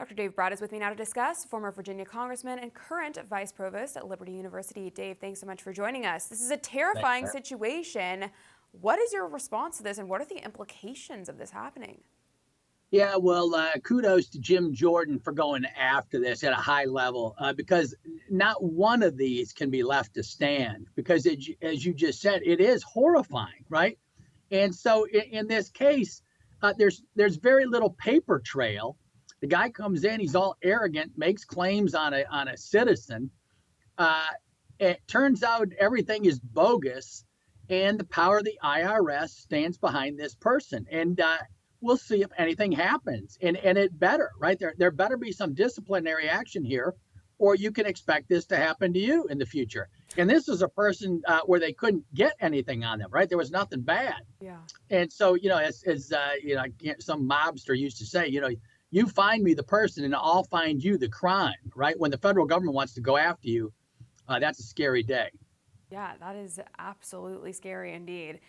Dr. Dave Brat is with me now to discuss, former Virginia Congressman and current Vice Provost at Liberty University. Dave, thanks so much for joining us. This is a terrifying situation. What is your response to this, and what are the implications of this happening? Yeah, well, kudos to Jim Jordan for going after this at a high level, because not one of these can be left to stand, because as you just said, it is horrifying, right? And so in this case, there's very little paper trail. The guy comes in, he's all arrogant, makes claims on a citizen. It turns out everything is bogus, and the power of the IRS stands behind this person. And we'll see if anything happens. And it better, right? There better be some disciplinary action here, or you can expect this to happen to you in the future. And this is a person where they couldn't get anything on them, right? There was nothing bad. Yeah. And so, as some mobster used to say, you find me the person and I'll find you the crime, right? When the federal government wants to go after you, that's a scary day. Yeah, that is absolutely scary indeed.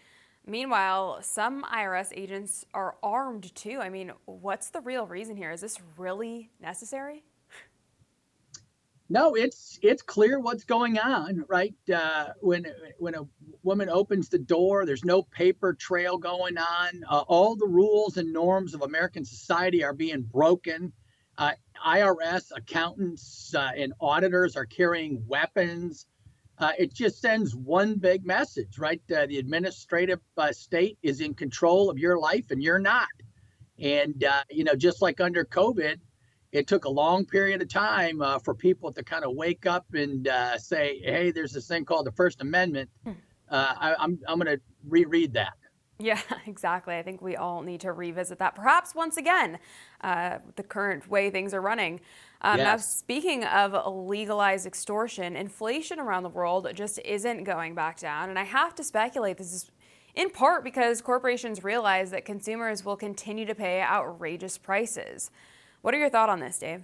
Meanwhile, some IRS agents are armed too. I mean, what's the real reason here? Is this really necessary? No, it's clear what's going on, right? When a woman opens the door, there's no paper trail going on. All the rules and norms of American society are being broken. IRS accountants and auditors are carrying weapons. It just sends one big message, right? The administrative state is in control of your life and you're not. And, just like under COVID, it took a long period of time for people to kind of wake up and say, hey, there's this thing called the First Amendment. I'm going to reread that. Yeah, exactly. I think we all need to revisit that, perhaps once again, the current way things are running. Yes. Now, speaking of legalized extortion, inflation around the world just isn't going back down. And I have to speculate this is in part because corporations realize that consumers will continue to pay outrageous prices. What are your thoughts on this, Dave?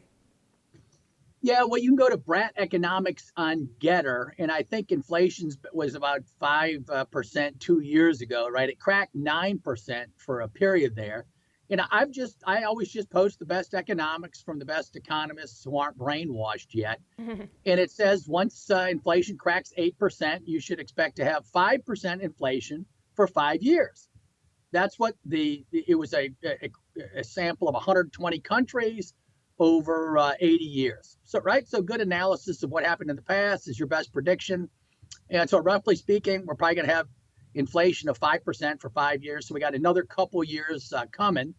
Yeah, well, you can go to Brat Economics on Getter, and I think inflation was about 5% 2 years ago, right? It cracked 9% for a period there. I always just post the best economics from the best economists who aren't brainwashed yet. And it says once inflation cracks 8%, you should expect to have 5% inflation for 5 years. That's what it was a sample of 120 countries over 80 years. So, right. So good analysis of what happened in the past is your best prediction. And so roughly speaking, we're probably going to have inflation of 5% for 5 years. So we got another couple years coming.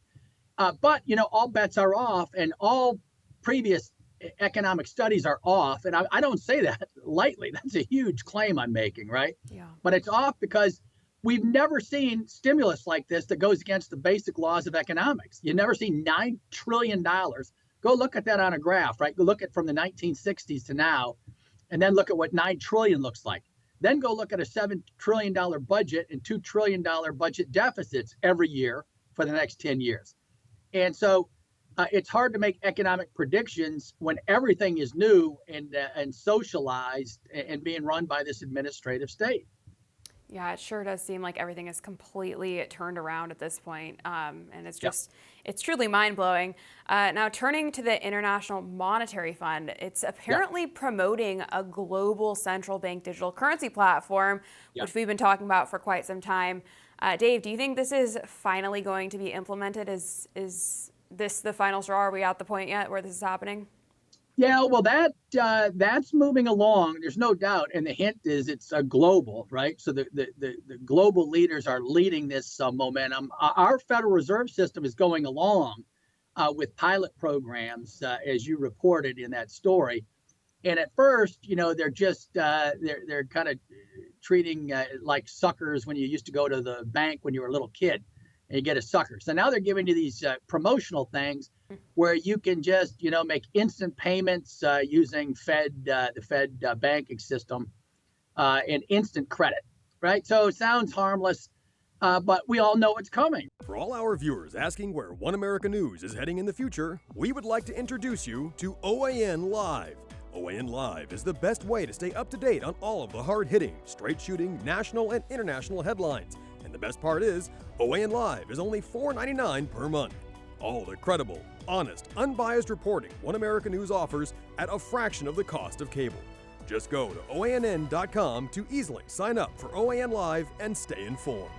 But, all bets are off, and all previous economic studies are off. And I don't say that lightly. That's a huge claim I'm making, right? Yeah. But it's off because we've never seen stimulus like this that goes against the basic laws of economics. You've never seen $9 trillion. Go look at that on a graph, right? Go look at from the 1960s to now, and then look at what 9 trillion looks like. Then go look at a $7 trillion budget and $2 trillion budget deficits every year for the next 10 years. And so it's hard to make economic predictions when everything is new and socialized and being run by this administrative state. Yeah, it sure does seem like everything is completely turned around at this point. And it's just, it's truly mind-blowing. Now, turning to the International Monetary Fund, it's apparently promoting a global central bank digital currency platform, which we've been talking about for quite some time. Dave, do you think this is finally going to be implemented? Is this the final straw? Are we at the point yet where this is happening? Yeah, well, that's moving along. There's no doubt, and the hint is it's global, right? So the global leaders are leading this momentum. Our Federal Reserve System is going along with pilot programs, as you reported in that story. And at first, they're just they're kind of treating like suckers when you used to go to the bank when you were a little kid and you get a sucker. So now they're giving you these promotional things where you can just, make instant payments using the Fed banking system and instant credit, right? So it sounds harmless, but we all know it's coming. For all our viewers asking where One America News is heading in the future, we would like to introduce you to OAN Live. OAN Live is the best way to stay up to date on all of the hard-hitting, straight-shooting, national and international headlines. And the best part is, OAN Live is only $4.99 per month. All the credible, honest, unbiased reporting One America News offers at a fraction of the cost of cable. Just go to OANN.com to easily sign up for OAN Live and stay informed.